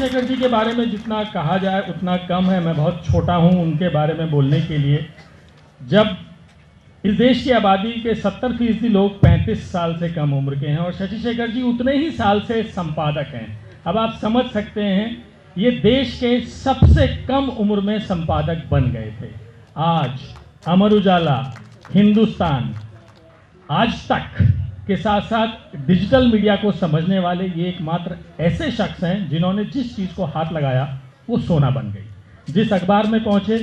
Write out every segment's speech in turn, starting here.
शेखर जी के बारे में जितना कहा जाए उतना कम है। मैं बहुत छोटा हूं उनके बारे में बोलने के लिए। जब इस देश की आबादी के 70% लोग 35 साल से कम उम्र के हैं और शशि शेखर जी उतने ही साल से संपादक हैं। अब आप समझ सकते हैं ये देश के सबसे कम उम्र में संपादक बन गए थे। आज अमर उजाला, हिंदुस्तान, आज तक के साथ साथ डिजिटल मीडिया को समझने वाले ये एकमात्र ऐसे शख्स हैं जिन्होंने जिस चीज़ को हाथ लगाया वो सोना बन गई। जिस अखबार में पहुंचे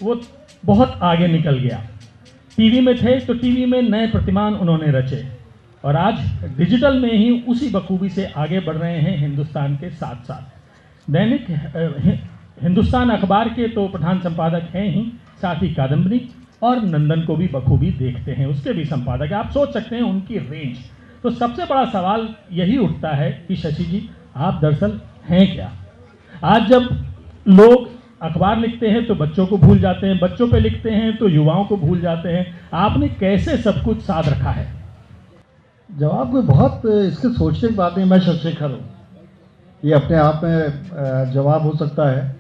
वो बहुत आगे निकल गया। टीवी में थे तो टीवी में नए प्रतिमान उन्होंने रचे और आज डिजिटल में ही उसी बखूबी से आगे बढ़ रहे हैं हिंदुस्तान के साथ साथ। दैनिक हिंदुस्तान अखबार के तो प्रधान संपादक हैं ही, साथ ही कादम्बरी और नंदन को भी बखूबी देखते हैं, उसके भी संपादक। आप सोच सकते हैं उनकी रेंज। तो सबसे बड़ा सवाल यही उठता है कि शशि जी आप दरअसल हैं क्या। आज जब लोग अखबार लिखते हैं तो बच्चों को भूल जाते हैं, बच्चों पे लिखते हैं तो युवाओं को भूल जाते हैं। आपने कैसे सब कुछ साध रखा है? जवाब कोई बहुत इसके सोचने की बात नहीं। मैं शशि शेखर हूँ, ये अपने आप में जवाब हो सकता है।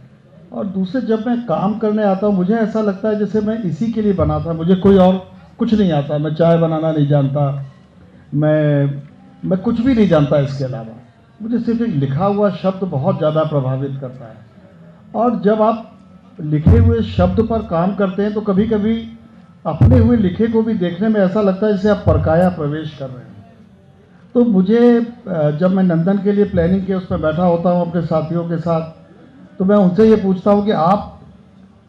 और दूसरे, जब मैं काम करने आता हूँ मुझे ऐसा लगता है जैसे मैं इसी के लिए बना था। मुझे कोई और कुछ नहीं आता। मैं चाय बनाना नहीं जानता, मैं कुछ भी नहीं जानता इसके अलावा। मुझे सिर्फ एक लिखा हुआ शब्द बहुत ज़्यादा प्रभावित करता है। और जब आप लिखे हुए शब्द पर काम करते हैं तो कभी कभी अपने हुए लिखे को भी देखने में ऐसा लगता है जैसे आप परकाया प्रवेश कर रहे हैं। तो मुझे जब मैं नंदन के लिए प्लानिंग के उसमें बैठा होता हूँ अपने साथियों के साथ, तो मैं उनसे ये पूछता हूँ कि आप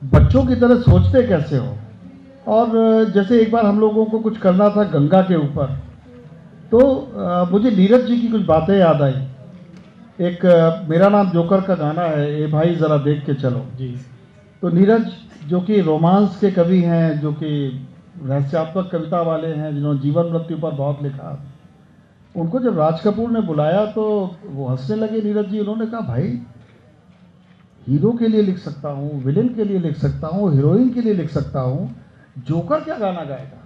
बच्चों की तरह सोचते कैसे हो। और जैसे एक बार हम लोगों को कुछ करना था गंगा के ऊपर, तो मुझे नीरज जी की कुछ बातें याद आई। एक मेरा नाम जोकर का गाना है, ए भाई ज़रा देख के चलो जी। तो नीरज जो कि रोमांस के कवि हैं, जो कि रहस्यात्मक कविता वाले हैं, जिन्होंने जीवन मृत्यु पर बहुत लिखा, उनको जब राज कपूर ने बुलाया तो वो हंसने लगे नीरज जी। उन्होंने कहा भाई हीरो के लिए लिख सकता हूँ, विलेन के लिए लिख सकता हूँ, हीरोइन के लिए लिख सकता हूँ, जोकर क्या गाना गाएगा।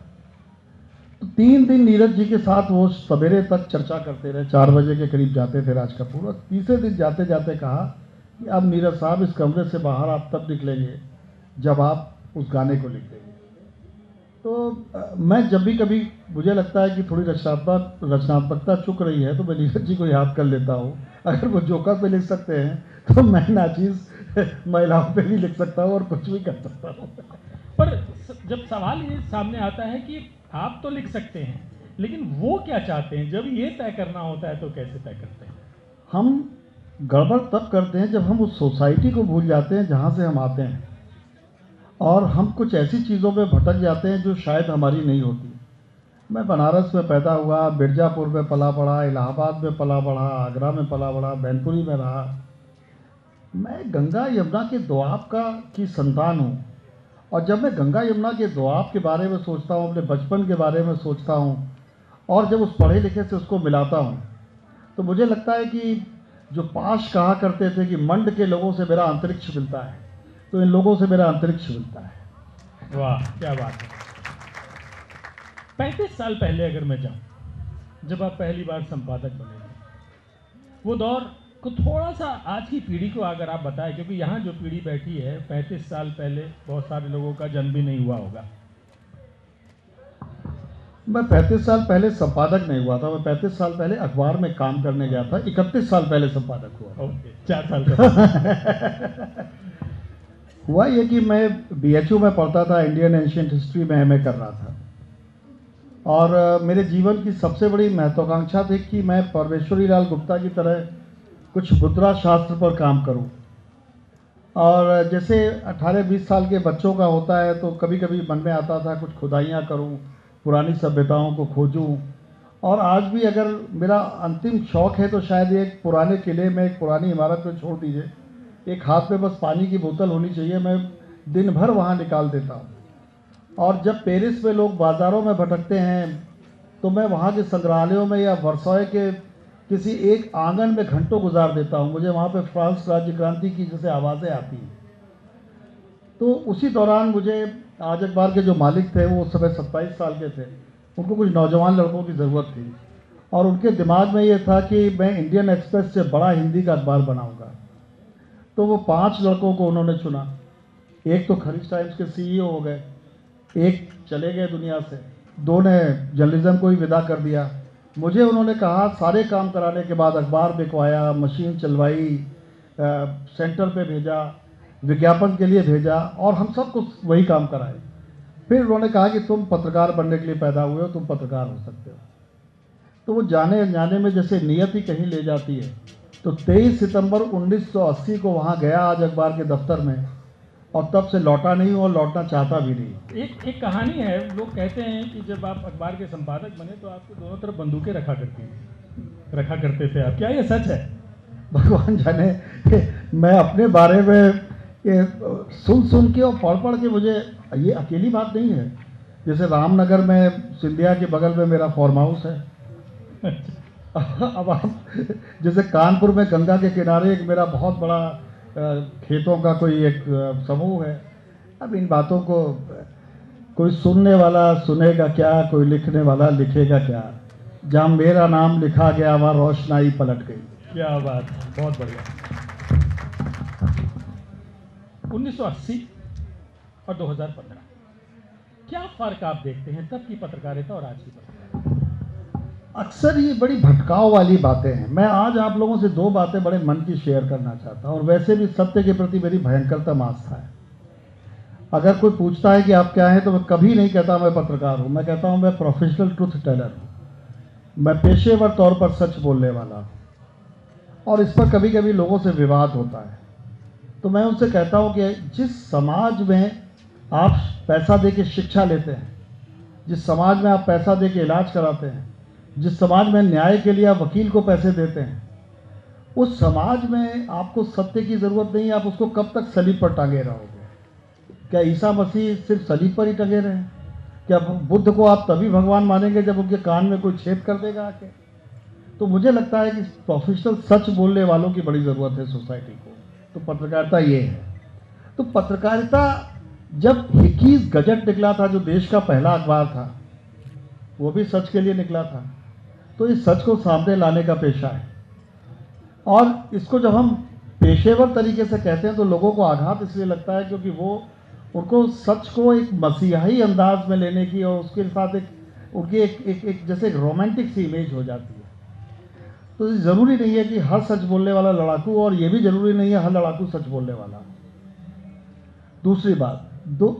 तो 3 दिन नीरज जी के साथ वो सवेरे तक चर्चा करते रहे। 4 बजे के करीब जाते थे राज कपूर। और तीसरे दिन जाते जाते कहा कि अब नीरज साहब इस कमरे से बाहर आप तब निकलेंगे जब आप उस गाने को लिख देंगे। तो मैं जब भी कभी मुझे लगता है कि थोड़ी रचनात्मकता चुक रही है तो मैं नीरज जी को याद कर लेता हूँ। अगर वो जोकर पे लिख सकते हैं तो मैं नाचीज महिलाओं पे भी लिख सकता हूँ और कुछ भी कर सकता हूँ। पर जब सवाल ये सामने आता है कि आप तो लिख सकते हैं लेकिन वो क्या चाहते हैं, जब ये तय करना होता है तो कैसे तय करते हैं? हम गड़बड़ तब करते हैं जब हम उस सोसाइटी को भूल जाते हैं जहाँ से हम आते हैं, और हम कुछ ऐसी चीज़ों में भटक जाते हैं जो शायद हमारी नहीं होती। मैं बनारस में पैदा हुआ, मिर्ज़ापुर में पला पड़ा, इलाहाबाद में पला बढ़ा, आगरा में पला बढ़ा, मैनपुरी में रहा। मैं गंगा यमुना के दोआब की संतान हूँ। और जब मैं गंगा यमुना के दोआब के बारे में सोचता हूँ, अपने बचपन के बारे में सोचता हूँ, और जब उस पढ़े लिखे से उसको मिलाता हूँ, तो मुझे लगता है कि जो पाश कहा करते थे कि मंड के लोगों से मेरा अंतरिक्ष मिलता है, तो इन लोगों से मेरा अंतरिक्ष मिलता है। वाह क्या बात है। 35 साल पहले अगर मैं जाऊं, जब आप पहली बार संपादक बने थे, वो दौर को थोड़ा सा आज की पीढ़ी को अगर आप बताएं, क्योंकि यहाँ जो पीढ़ी बैठी है 35 साल पहले बहुत सारे लोगों का जन्म भी नहीं हुआ होगा। मैं 35 साल पहले संपादक नहीं हुआ था। मैं 35 साल पहले अखबार में काम करने गया था। 31 साल पहले संपादक हुआ। ओके, 4 साल का हुआ ये कि मैं BHU में पढ़ता था, इंडियन एंशिएंट हिस्ट्री में MA कर रहा था। और मेरे जीवन की सबसे बड़ी महत्वाकांक्षा थी कि मैं परमेश्वरी लाल गुप्ता की तरह कुछ मुद्रा शास्त्र पर काम करूं। और जैसे 18-20 साल के बच्चों का होता है तो कभी कभी मन में आता था कुछ खुदाइयाँ करूं, पुरानी सभ्यताओं को खोजूं। और आज भी अगर मेरा अंतिम शौक़ है तो शायद एक पुराने किले में, एक पुरानी इमारत में छोड़ दीजिए, एक हाथ में बस पानी की बोतल होनी चाहिए, मैं दिन भर वहाँ निकाल देता हूँ। और जब पेरिस में लोग बाज़ारों में भटकते हैं तो मैं वहाँ के संग्रहालयों में या वर्साय के किसी एक आंगन में घंटों गुजार देता हूँ। मुझे वहाँ पे फ्रांस राज्य क्रांति की जैसे आवाज़ें आती हैं। तो उसी दौरान मुझे आज अखबार के जो मालिक थे वो उस समय 27 साल के थे, उनको कुछ नौजवान लड़कों की ज़रूरत थी। और उनके दिमाग में ये था कि मैं इंडियन एक्सप्रेस से बड़ा हिंदी का अखबार बनाऊँगा। तो वो 5 लड़कों को उन्होंने चुना। एक तो खरीज टाइम्स के सीईओ हो गए, एक चले गए दुनिया से, 2 ने जर्नलिज्म को ही विदा कर दिया। मुझे उन्होंने कहा, सारे काम कराने के बाद अखबार बिकवाया, मशीन चलवाई, सेंटर पे भेजा, विज्ञापन के लिए भेजा और हम सब कुछ वही काम कराए। फिर उन्होंने कहा कि तुम पत्रकार बनने के लिए पैदा हुए हो, तुम पत्रकार हो सकते हो। तो वो जाने जाने में जैसे नियति कहीं ले जाती है। तो 23 सितंबर 1980 को वहाँ गया आज अखबार के दफ्तर में, और तब से लौटा नहीं और लौटना चाहता भी नहीं। एक कहानी है, लोग कहते हैं कि जब आप अखबार के संपादक बने तो आपको दोनों तरफ बंदूकें रखा करते थे आप, क्या ये सच है? भगवान जाने, मैं अपने बारे में ये सुन के और पढ़ के, मुझे ये अकेली बात नहीं है। जैसे रामनगर में सिंधिया के बगल में मेरा फार्म हाउस है। अब आप जैसे कानपुर में गंगा के किनारे एक मेरा बहुत बड़ा खेतों का कोई एक समूह है। अब इन बातों को कोई सुनने वाला सुनेगा क्या, कोई लिखने वाला लिखेगा क्या। जहाँ मेरा नाम लिखा गया वहाँ रोशनाई पलट गई। क्या बात, बहुत बढ़िया। 1980 और 2015, क्या फर्क आप देखते हैं तब की पत्रकारिता और आज की पत्रकारिता? अक्सर ये बड़ी भटकाव वाली बातें हैं। मैं आज आप लोगों से 2 बातें बड़े मन की शेयर करना चाहता हूँ, और वैसे भी सत्य के प्रति मेरी भयंकरतम आस्था है। अगर कोई पूछता है कि आप क्या हैं, तो मैं कभी नहीं कहता मैं पत्रकार हूँ। मैं कहता हूँ मैं प्रोफेशनल ट्रुथ टेलर हूँ। मैं पेशेवर तौर पर सच बोलने वाला हूँ, और इस पर कभी कभी लोगों से विवाद होता है। तो मैं उनसे कहता हूँ कि जिस समाज में आप पैसा दे के शिक्षा लेते हैं, जिस समाज में आप पैसा दे के इलाज कराते हैं, जिस समाज में न्याय के लिए आप वकील को पैसे देते हैं, उस समाज में आपको सत्य की ज़रूरत नहीं है। आप उसको कब तक सलीब पर टांगे रहोगे? क्या ईसा मसीह सिर्फ सलीब पर ही टंगे रहे? क्या बुद्ध को आप तभी भगवान मानेंगे जब उनके कान में कोई छेद कर देगा आके? तो मुझे लगता है कि प्रोफेशनल सच बोलने वालों की बड़ी ज़रूरत है सोसाइटी को। तो पत्रकारिता ये है। तो पत्रकारिता, जब हिकीज गजट निकला था, जो देश का पहला अखबार था, वो भी सच के लिए निकला था। तो इस सच को सामने लाने का पेशा है, और इसको जब हम पेशेवर तरीके से कहते हैं तो लोगों को आघात इसलिए लगता है क्योंकि वो उनको सच को एक मसीहाई अंदाज में लेने की, और उसके साथ उनकी एक जैसे एक रोमांटिक सी इमेज हो जाती है। तो ज़रूरी नहीं है कि हर सच बोलने वाला लड़ाकू, और ये भी ज़रूरी नहीं है हर लड़ाकू सच बोलने वाला। दूसरी बात,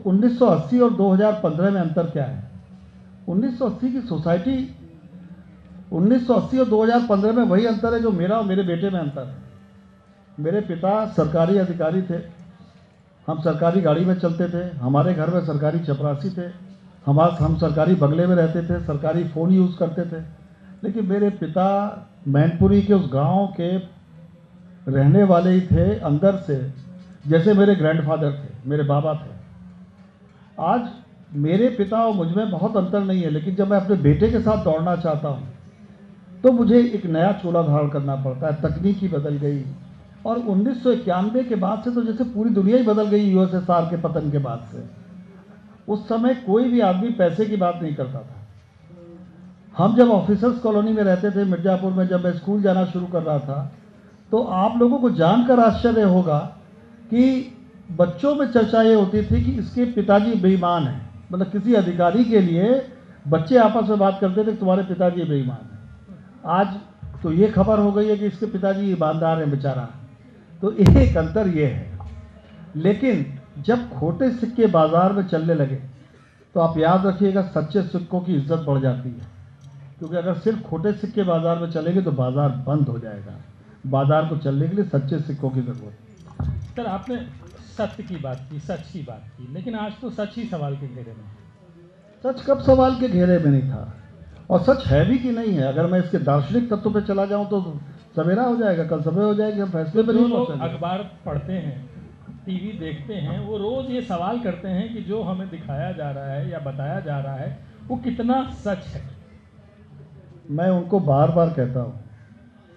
1980 और 2015 में अंतर क्या है? 1980 की सोसाइटी, 1980 और 2015 में वही अंतर है जो मेरा और मेरे बेटे में अंतर है। मेरे पिता सरकारी अधिकारी थे, हम सरकारी गाड़ी में चलते थे, हमारे घर में सरकारी चपरासी थे, हम सरकारी बंगले में रहते थे, सरकारी फ़ोन यूज़ करते थे। लेकिन मेरे पिता मैनपुरी के उस गांव के रहने वाले ही थे अंदर से, जैसे मेरे ग्रैंडफादर थे, मेरे बाबा थे। आज मेरे पिता और मुझ में बहुत अंतर नहीं है, लेकिन जब मैं अपने बेटे के साथ दौड़ना चाहता हूँ तो मुझे एक नया चोला धारण करना पड़ता है। तकनीकी बदल गई, और 1991 के बाद से तो जैसे पूरी दुनिया ही बदल गई। यूएसएसआर के पतन के बाद से उस समय कोई भी आदमी पैसे की बात नहीं करता था। हम जब ऑफिसर्स कॉलोनी में रहते थे मिर्जापुर में, जब मैं स्कूल जाना शुरू कर रहा था, तो आप लोगों को जानकर आश्चर्य होगा कि बच्चों में चर्चा ये होती थी कि इसके पिताजी बेईमान हैं। मतलब किसी अधिकारी के लिए बच्चे आपस में बात करते थे कि तुम्हारे पिताजी बेईमान हैं। आज तो ये खबर हो गई है कि इसके पिताजी ईमानदार हैं बेचारा। तो एक अंतर ये है। लेकिन जब खोटे सिक्के बाजार में चलने लगे तो आप याद रखिएगा, सच्चे सिक्कों की इज्जत बढ़ जाती है। क्योंकि अगर सिर्फ खोटे सिक्के बाजार में चलेंगे तो बाजार बंद हो जाएगा। बाजार को चलने के लिए सच्चे सिक्कों की जरूरत है। सर, आपने सत्य की बात की, सच की बात की, लेकिन आज तो सच ही सवाल के घेरे में। सच कब सवाल के घेरे में नहीं था? और सच है भी कि नहीं है? अगर मैं इसके दार्शनिक तत्व पे चला जाऊं तो सवेरा हो जाएगा, कल सुबह हो जाएगी, हम फैसले पे नहीं पहुंचेंगे। अखबार पढ़ते हैं, टीवी देखते हैं, वो रोज ये सवाल करते हैं कि जो हमें दिखाया जा रहा है या बताया जा रहा है वो कितना सच है। मैं उनको बार बार कहता हूँ,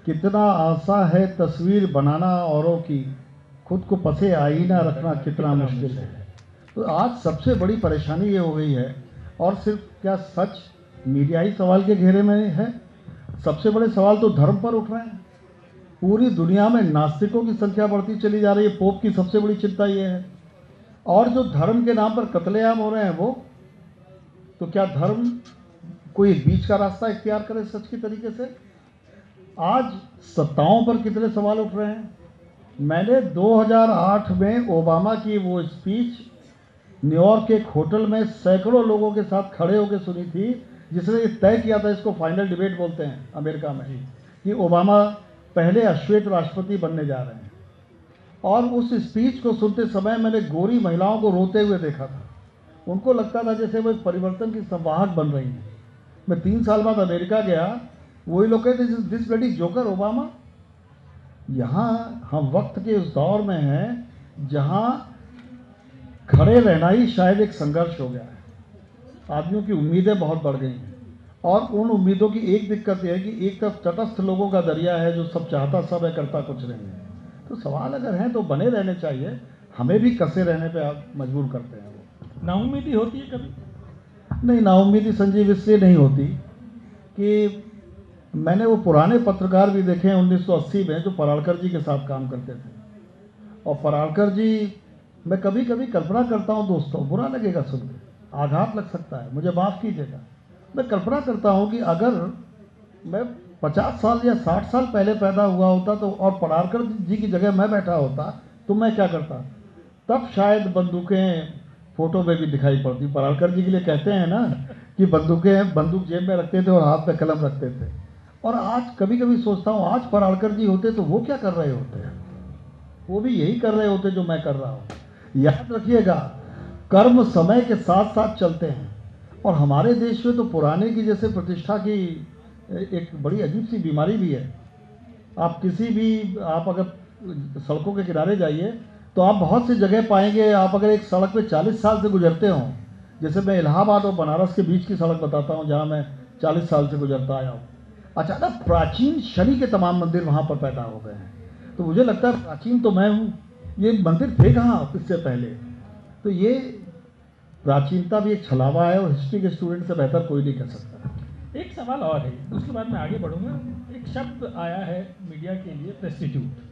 कितना आसा है तस्वीर बनाना औरों की, खुद को पसे आईना रखना कितना मुश्किल है। तो आज सबसे बड़ी परेशानी ये हो गई है। और सिर्फ क्या सच मीडियाई सवाल के घेरे में है? सबसे बड़े सवाल तो धर्म पर उठ रहे हैं। पूरी दुनिया में नास्तिकों की संख्या बढ़ती चली जा रही है। पोप की सबसे बड़ी चिंता ये है। और जो धर्म के नाम पर कत्लेआम हो रहे हैं वो, तो क्या धर्म कोई बीच का रास्ता इख्तियार करे सच के तरीके से? आज सत्ताओं पर कितने सवाल उठ रहे हैं। मैंने 2008 में ओबामा की वो स्पीच न्यूयॉर्क के एक होटल में सैकड़ों लोगों के साथ खड़े होकर सुनी थी, जिसने ये तय किया था, इसको फाइनल डिबेट बोलते हैं अमेरिका में, कि ओबामा पहले अश्वेत राष्ट्रपति बनने जा रहे हैं। और उस स्पीच को सुनते समय मैंने गोरी महिलाओं को रोते हुए देखा था। उनको लगता था जैसे वो एक परिवर्तन की संवाहक बन रही हैं। मैं 3 साल बाद अमेरिका गया, वही लोग कहते दिस ब्लडी जोकर ओबामा। यहाँ हम वक्त के उस दौर में हैं जहाँ खड़े रहना ही शायद एक संघर्ष हो गया है। आदमियों की उम्मीदें बहुत बढ़ गई हैं, और उन उम्मीदों की एक दिक्कत यह है कि एक तरफ तटस्थ लोगों का दरिया है जो सब चाहता सब है, करता कुछ नहीं है। तो सवाल अगर हैं तो बने रहने चाहिए, हमें भी कसे रहने पे आप मजबूर करते हैं। वो नाउम्मीदी होती है कभी? नहीं, नाउम्मीदी संजीव इसलिए नहीं होती कि मैंने वो पुराने पत्रकार भी देखे हैं 1980 में जो पराड़कर जी के साथ काम करते थे। और पराड़कर जी, मैं कभी कभी कल्पना करता हूँ दोस्तों, बुरा लगेगा सुन के, आघात लग सकता है, मुझे माफ़ कीजिएगा। मैं कल्पना करता हूँ कि अगर मैं 50 साल या 60 साल पहले पैदा हुआ होता तो, और पराड़कर जी की जगह मैं बैठा होता, तो मैं क्या करता? तब शायद बंदूकें फोटो में भी दिखाई पड़ती। पराड़कर जी के लिए कहते हैं ना कि बंदूक जेब में रखते थे और हाथ में कलम रखते थे। और आज कभी कभी सोचता हूँ, आज पराड़कर जी होते तो वो क्या कर रहे होते हैं? वो भी यही कर रहे होते जो मैं कर रहा हूँ। याद रखिएगा, कर्म समय के साथ साथ चलते हैं। और हमारे देश में तो पुराने की जैसे प्रतिष्ठा की एक बड़ी अजीब सी बीमारी भी है। आप आप अगर सड़कों के किनारे जाइए तो आप बहुत सी जगह पाएंगे, आप अगर एक सड़क पे 40 साल से गुजरते हो, जैसे मैं इलाहाबाद और बनारस के बीच की सड़क बताता हूँ जहाँ मैं 40 साल से गुजरता आया हूँ, अचानक प्राचीन शनि के तमाम मंदिर वहाँ पर पैदा हो गए हैं। तो मुझे लगता है प्राचीन तो मैं हूँ, ये मंदिर थे कहाँ इससे पहले? तो ये प्राचीनता भी एक छलावा है, और हिस्ट्री के स्टूडेंट से बेहतर कोई नहीं कर सकता। एक सवाल और है, उसके बाद मैं आगे बढ़ूंगा। एक शब्द आया है मीडिया के लिए, प्रेस्टिट्यूट।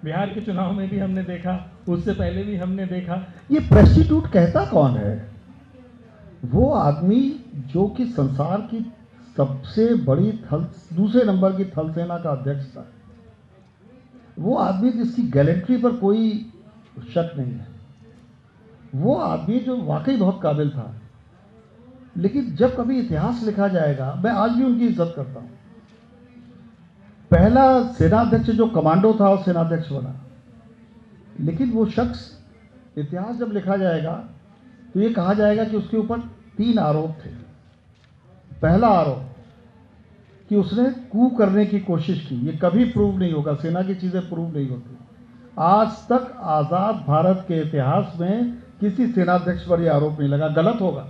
बिहार के चुनाव में भी हमने देखा, उससे पहले भी हमने देखा। ये प्रेस्टिट्यूट कहता कौन है? वो आदमी जो कि संसार की सबसे बड़ी दूसरे नंबर की थल सेना का अध्यक्ष था। वो आदमी जिसकी गैलेंट्री पर कोई शक नहीं है। वो आदमी जो वाकई बहुत काबिल था। लेकिन जब कभी इतिहास लिखा जाएगा, मैं आज भी उनकी इज्जत करता हूँ। पहला सेनाध्यक्ष जो कमांडो था वो सेनाध्यक्ष बना, लेकिन वो शख्स, इतिहास जब लिखा जाएगा तो ये कहा जाएगा कि उसके ऊपर 3 आरोप थे। पहला आरोप कि उसने कू करने की कोशिश की। ये कभी प्रूव नहीं होगा, सेना की चीज़ें प्रूव नहीं होती। आज तक आज़ाद भारत के इतिहास में किसी सेनाध्यक्ष पर यह आरोप नहीं लगा। गलत होगा,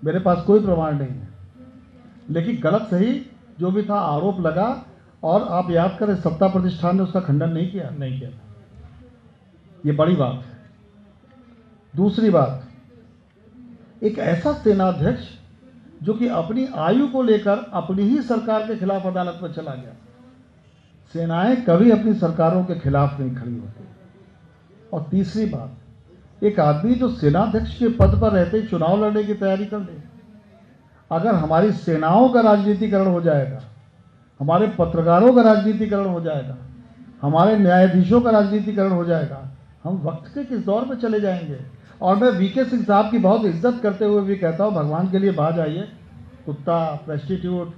मेरे पास कोई प्रमाण नहीं है, लेकिन गलत सही जो भी था आरोप लगा। और आप याद करें, सत्ता प्रतिष्ठान ने उसका खंडन नहीं किया। ये बड़ी बात है। दूसरी बात, एक ऐसा सेनाध्यक्ष जो कि अपनी आयु को लेकर अपनी ही सरकार के खिलाफ अदालत में चला गया। सेनाएं कभी अपनी सरकारों के खिलाफ नहीं खड़ी होती। और तीसरी बात, एक आदमी जो सेनाध्यक्ष के पद पर रहते ही चुनाव लड़ने की तैयारी कर ले। अगर हमारी सेनाओं का राजनीतिकरण हो जाएगा, हमारे पत्रकारों का राजनीतिकरण हो जाएगा, हमारे न्यायाधीशों का राजनीतिकरण हो जाएगा, हम वक्त के किस दौर में चले जाएंगे? और मैं वीके सिंह साहब की बहुत इज्जत करते हुए भी कहता हूँ, भगवान के लिए बाज आइए। कुत्ता, प्रेस्टिट्यूट,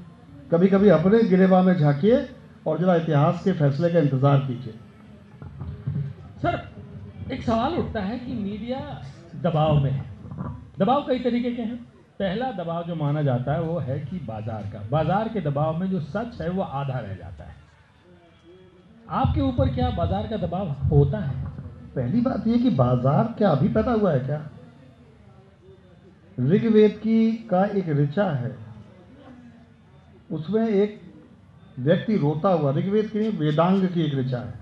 कभी कभी अपने गिरेबां में झांकिए और जरा इतिहास के फैसले का इंतजार कीजिए। सर, एक सवाल उठता है कि मीडिया दबाव में है। दबाव कई तरीके के हैं। पहला दबाव जो माना जाता है वो है कि बाजार का। बाजार के दबाव में जो सच है वो आधा रह जाता है। आपके ऊपर क्या बाजार का दबाव होता है? पहली बात ये कि बाजार क्या अभी पैदा हुआ है क्या? ऋग्वेद का एक ऋचा है, उसमें एक व्यक्ति रोता हुआ, ऋग्वेद की नहीं, वेदांग की एक ऋचा है,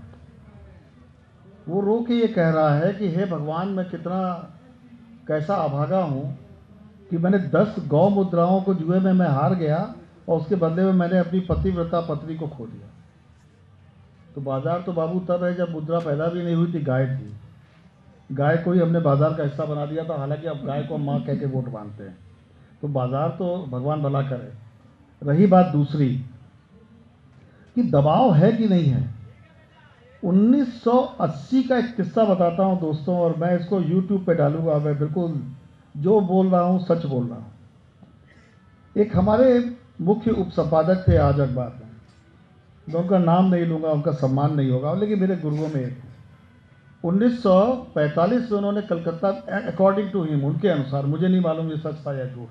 वो रो के ये कह रहा है कि हे भगवान, मैं कैसा अभागा हूँ कि मैंने 10 गौ मुद्राओं को जुए में मैं हार गया और उसके बदले में मैंने अपनी पतिव्रता पत्नी को खो दिया। तो बाजार तो बाबू तब है जब मुद्रा पैदा भी नहीं हुई थी, गाय थी। गाय को ही हमने बाजार का हिस्सा बना दिया था, हालांकि अब गाय को माँ कह के वोट मांगते हैं। तो बाजार तो भगवान भला करे। रही बात दूसरी कि दबाव है कि नहीं है, 1980 का एक किस्सा बताता हूं दोस्तों, और मैं इसको YouTube पे डालूंगा। मैं बिल्कुल जो बोल रहा हूं सच बोल रहा हूं। एक हमारे मुख्य उप संपादक थे आज अखबार में, मैं उनका नाम नहीं लूंगा, उनका सम्मान नहीं होगा, लेकिन मेरे गुरुओं में एक 1945 में उन्होंने कलकत्ता, अकॉर्डिंग टू हिम, उनके अनुसार, मुझे नहीं मालूम ये सच था या झूठ,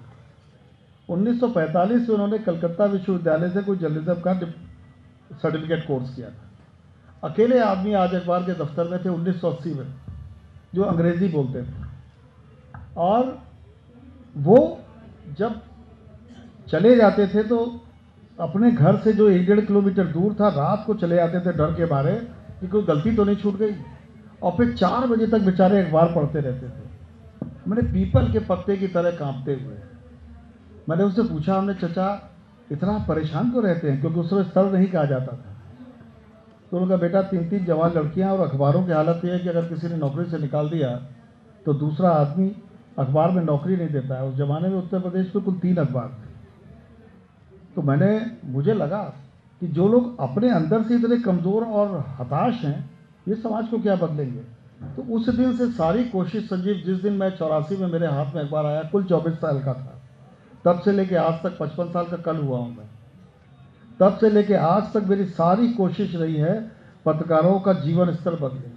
1945 में उन्होंने कलकत्ता विश्वविद्यालय से कोई जर्नलिज्म का सर्टिफिकेट कोर्स किया था। अकेले आदमी आज अखबार के दफ्तर में थे 1980 में, जो अंग्रेजी बोलते थे। और वो जब चले जाते थे तो अपने घर से जो 1-1.5 किलोमीटर दूर था, रात को चले जाते थे डर के मारे कि कोई गलती तो नहीं छूट गई, और फिर 4 बजे तक बेचारे अखबार पढ़ते रहते थे। मैंने पीपल के पत्ते की तरह कांपते हुए। मैंने उससे पूछा, हमने चचा इतना परेशान क्यों रहते हैं, क्योंकि उस समय सर नहीं कहा जाता था। तो उनका बेटा 3-3 जवान लड़कियां, और अखबारों की हालत यह है कि अगर किसी ने नौकरी से निकाल दिया तो दूसरा आदमी अखबार में नौकरी नहीं देता है। उस जमाने में उत्तर प्रदेश में कुल 3 अखबार थे। तो मुझे लगा कि जो लोग अपने अंदर से इतने कमज़ोर और हताश हैं, ये समाज को क्या बदलेंगे। तो उस दिन से सारी कोशिश, संजीव, जिस दिन मैं 84 में मेरे हाथ में अखबार आया, कुल 24 साल का था, तब से लेके आज तक 55 साल का कल हुआ हूँ मैं, तब से लेके आज तक मेरी सारी कोशिश रही है पत्रकारों का जीवन स्तर बदले,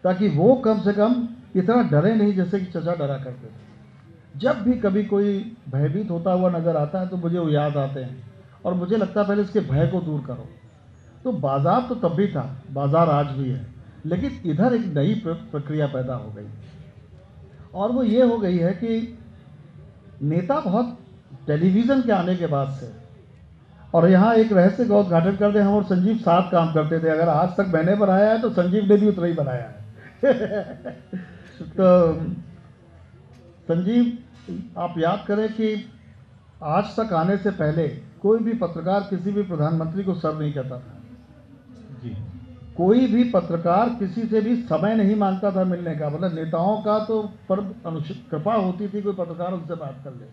ताकि वो कम से कम इतना डरे नहीं जैसे कि चचा डरा करते थे। जब भी कभी कोई भयभीत होता हुआ नज़र आता है तो मुझे वो याद आते हैं, और मुझे लगता है पहले इसके भय को दूर करो। तो बाजार तो तब भी था, बाजार आज भी है, लेकिन इधर एक नई प्रक्रिया पैदा हो गई, और वो ये हो गई है कि नेता बहुत टेलीविज़न के आने के बाद से, और यहाँ एक रहस्य का उद्घाटन कर दे, हम और संजीव साथ काम करते थे। अगर आज तक मैंने बनाया है तो संजीव ने भी उतना ही बनाया है। तो संजीव, आप याद करें कि आज तक आने से पहले कोई भी पत्रकार किसी भी प्रधानमंत्री को सर नहीं कहता था जी। कोई भी पत्रकार किसी से भी समय नहीं मांगता था मिलने का, मतलब नेताओं का तो पर कृपा होती थी कोई पत्रकार उनसे बात कर ले।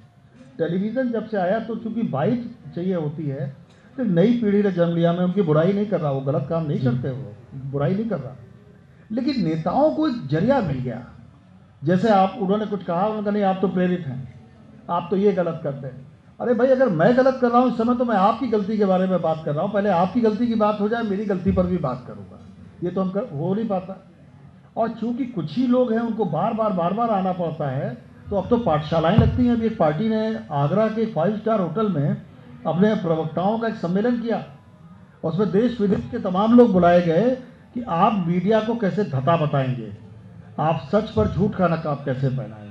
टेलीविज़न जब से आया तो चूंकि बाइट चाहिए होती है, तो नई पीढ़ी ने जन्म लिया। मैं उनकी बुराई नहीं कर रहा, वो गलत काम नहीं करते, वो बुराई नहीं कर रहा, लेकिन नेताओं को एक जरिया मिल गया। जैसे उन्होंने कुछ कहा, उन्होंने कहा नहीं आप तो प्रेरित हैं, आप तो ये गलत करते हैं। अरे भाई, अगर मैं गलत कर रहा हूँ इस समय तो मैं आपकी गलती के बारे में बात कर रहा हूँ, पहले आपकी गलती की बात हो जाए, मेरी गलती पर भी बात करूँगा। ये तो हो नहीं पाता। और चूंकि कुछ ही लोग हैं, उनको बार बार आना पड़ता है, तो अब तो पाठशालाएं लगती हैं। अभी एक पार्टी ने आगरा के 5 स्टार होटल में अपने प्रवक्ताओं का एक सम्मेलन किया, उसमें देश विदेश के तमाम लोग बुलाए गए कि आप मीडिया को कैसे धता बताएंगे, आप सच पर झूठ का नकाब कैसे पहनाएंगे।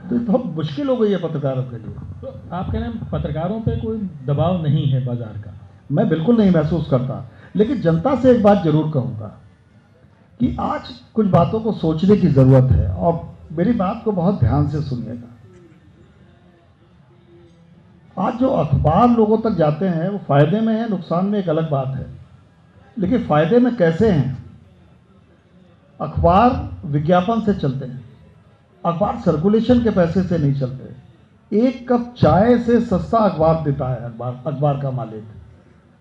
तो बहुत मुश्किल हो गई है पत्रकारों के लिए। तो आप कह रहे हैं पत्रकारों पे कोई दबाव नहीं है बाजार का? मैं बिल्कुल नहीं महसूस करता, लेकिन जनता से एक बात जरूर कहूँगा कि आज कुछ बातों को सोचने की ज़रूरत है, और मेरी बात को बहुत ध्यान से सुनिएगा। आज जो अखबार लोगों तक जाते हैं वो फायदे में है, नुकसान में एक अलग बात है, लेकिन फायदे में कैसे हैं? अखबार विज्ञापन से चलते हैं, अखबार सर्कुलेशन के पैसे से नहीं चलते। एक कप चाय से सस्ता अखबार देता है अखबार का मालिक।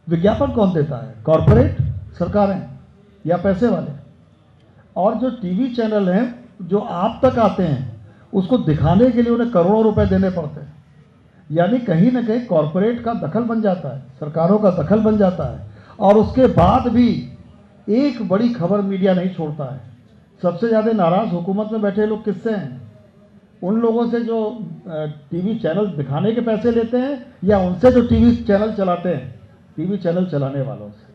विज्ञापन कौन देता है? कॉरपोरेट, सरकारें या पैसे वाले। और जो टीवी चैनल हैं जो आप तक आते हैं, उसको दिखाने के लिए उन्हें करोड़ों रुपए देने पड़ते हैं। यानी कहीं ना कहीं कॉरपोरेट का दखल बन जाता है, सरकारों का दखल बन जाता है, और उसके बाद भी एक बड़ी खबर मीडिया नहीं छोड़ता है। सबसे ज़्यादा नाराज़ हुकूमत में बैठे लोग किससे हैं? उन लोगों से जो टीवी चैनल दिखाने के पैसे लेते हैं, या उनसे जो टीवी चैनल चलाते हैं, टीवी चैनल चलाने वालों से।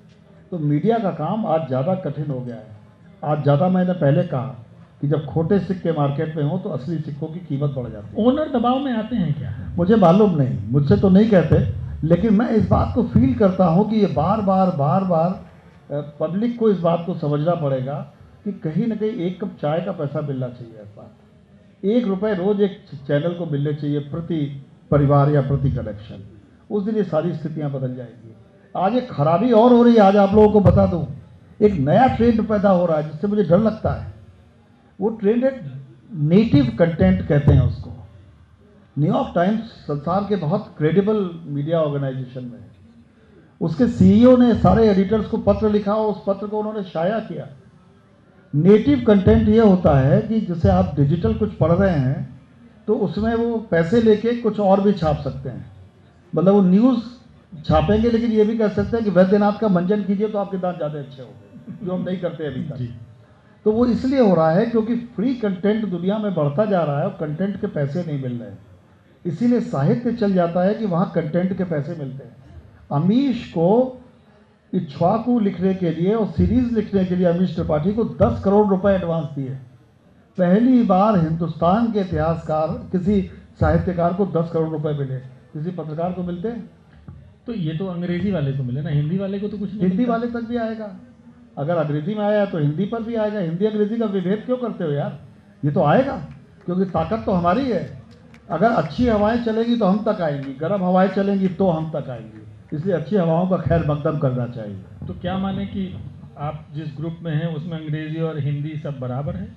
तो मीडिया का काम आज ज़्यादा कठिन हो गया है। आज ज़्यादा, मैंने पहले कहा कि जब खोटे सिक्के मार्केट में हो तो असली सिक्कों की कीमत बढ़ जाती है। ओनर दबाव में आते हैं क्या? मुझे मालूम नहीं, मुझसे तो नहीं कहते, लेकिन मैं इस बात को फील करता हूँ कि ये बार बार पब्लिक को इस बात को समझना पड़ेगा कि कहीं ना कहीं एक कप चाय का पैसा मिलना चाहिए। इस बात 1 रुपये रोज एक चैनल को मिलने चाहिए प्रति परिवार या प्रति कनेक्शन। उस दिन ये सारी स्थितियां बदल जाएंगी। आज एक खराबी और हो रही है, आज आप लोगों को बता दूं, एक नया ट्रेंड पैदा हो रहा है जिससे मुझे डर लगता है। वो ट्रेंड है नेटिव कंटेंट कहते हैं उसको। न्यूयॉर्क टाइम्स संसार के बहुत क्रेडिबल मीडिया ऑर्गेनाइजेशन में है। उसके सीईओ ने सारे एडिटर्स को पत्र लिखा और उस पत्र को उन्होंने शाया किया। नेटिव कंटेंट ये होता है कि जैसे आप डिजिटल कुछ पढ़ रहे हैं तो उसमें वो पैसे लेके कुछ और भी छाप सकते हैं। मतलब वो न्यूज़ छापेंगे लेकिन ये भी कह सकते हैं कि वैद्यनाथ का मंजन कीजिए तो आपके दांत ज़्यादा अच्छे होंगे, जो हम नहीं करते अभी तक। तो वो इसलिए हो रहा है क्योंकि फ्री कंटेंट दुनिया में बढ़ता जा रहा है और कंटेंट के पैसे नहीं मिल रहे हैं। इसीलिए साहित्य चल जाता है कि वहाँ कंटेंट के पैसे मिलते हैं। अमीश को इक्ष्वाकु लिखने के लिए और सीरीज लिखने के लिए अमीश त्रिपाठी को 10 करोड़ रुपए एडवांस दिए। पहली बार हिंदुस्तान के इतिहासकार किसी साहित्यकार को 10 करोड़ रुपए मिले, किसी पत्रकार को मिलते हैं? तो ये तो अंग्रेजी वाले को मिले ना, हिंदी वाले को तो कुछ नहीं हिंदी मिलता। वाले तक भी आएगा। अगर अंग्रेजी में आया तो हिंदी पर भी आएगा। हिंदी अंग्रेजी का विभेद क्यों करते हो यार? ये तो आएगा क्योंकि ताकत तो हमारी है। अगर अच्छी हवाएं चलेंगी तो हम तक आएंगी, गर्म हवाएं चलेंगी तो हम तक आएंगी। इसलिए अच्छी हवाओं का खैर मकदम करना चाहिए। तो क्या माने कि आप जिस ग्रुप में हैं उसमें अंग्रेजी और हिंदी सब बराबर है?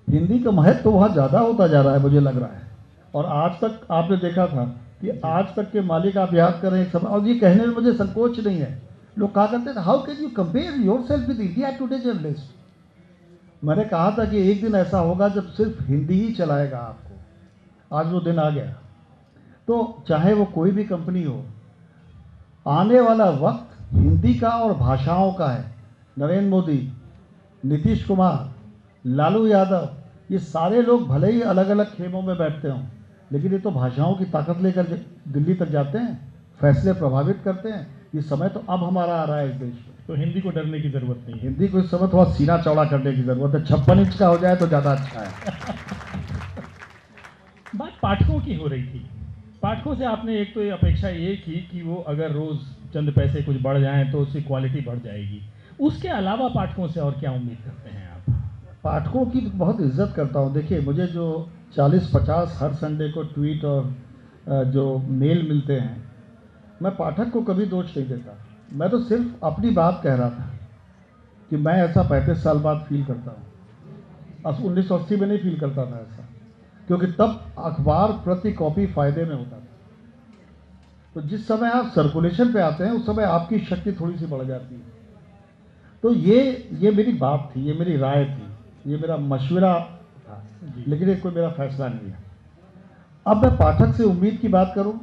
हिंदी का महत्व तो बहुत ज़्यादा होता जा रहा है मुझे लग रहा है। और आज तक आपने देखा था कि आज तक के मालिक आप याद करें एक समय, और ये कहने में मुझे संकोच नहीं है, लोग कहा करते थे how can you compare your self with India today journalist. मैंने कहा था कि एक दिन ऐसा होगा जब सिर्फ हिंदी ही चलाएगा आपको। आज वो दिन आ गया। तो चाहे वो कोई भी कंपनी हो, आने वाला वक्त हिंदी का और भाषाओं का है। नरेंद्र मोदी, नीतीश कुमार, लालू यादव, ये सारे लोग भले ही अलग अलग खेमों में बैठते हों, लेकिन ये तो भाषाओं की ताकत लेकर दिल्ली तक जाते हैं, फैसले प्रभावित करते हैं। ये समय तो अब हमारा आ रहा है इस देश में। तो हिंदी को डरने की जरूरत नहीं है। हिंदी को इस समय थोड़ा सीना चौड़ा करने की जरूरत है। 56 इंच का हो जाए तो ज़्यादा अच्छा है। बात पाठकों की हो रही थी। पाठकों से आपने एक तो ये अपेक्षा ये की कि वो अगर रोज़ चंद पैसे कुछ बढ़ जाएं तो उसकी क्वालिटी बढ़ जाएगी। उसके अलावा पाठकों से और क्या उम्मीद करते हैं आप? पाठकों की बहुत इज्जत करता हूँ। देखिए, मुझे जो 40-50 हर संडे को ट्वीट और जो मेल मिलते हैं, मैं पाठक को कभी दोष नहीं देता। मैं तो सिर्फ अपनी बात कह रहा था कि मैं ऐसा 35 साल बाद फील करता हूँ। 1980 में नहीं फील करता था ऐसा, क्योंकि तब अखबार प्रति कॉपी फायदे में होता था। तो जिस समय आप सर्कुलेशन पे आते हैं उस समय आपकी शक्ति थोड़ी सी बढ़ जाती है। तो ये मेरी बात थी, ये मेरी राय थी, ये मेरा मशवरा था, लेकिन ये कोई मेरा फैसला नहीं है। अब मैं पाठक से उम्मीद की बात करूं,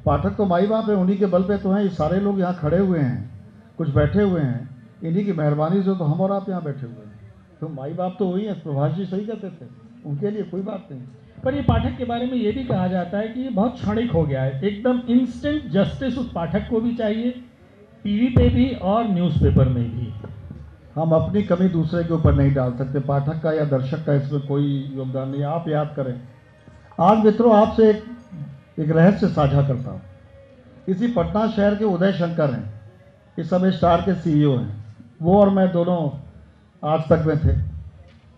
पाठक तो माई बाप है, उन्हीं के बल पे तो हैं। ये सारे लोग यहाँ खड़े हुए हैं, कुछ बैठे हुए हैं, इन्हीं की मेहरबानी से तो हम और आप यहाँ बैठे हुए हैं। तो माई बाप तो वही है, प्रभाष जी सही कहते थे, उनके लिए कोई बात नहीं। पर ये पाठक के बारे में ये भी कहा जाता है कि ये बहुत क्षणिक हो गया है, एकदम इंस्टेंट जस्टिस उस पाठक को भी चाहिए, टीवी पे भी और न्यूज़पेपर में भी। हम अपनी कमी दूसरे के ऊपर नहीं डाल सकते। पाठक का या दर्शक का इसमें कोई योगदान नहीं। आप याद करें, आज मित्रों आपसे एक रहस्य साझा करता हूँ। इसी पटना शहर के उदय शंकर हैं, इस समय स्टार के सीईओ हैं। वो और मैं दोनों आज तक में थे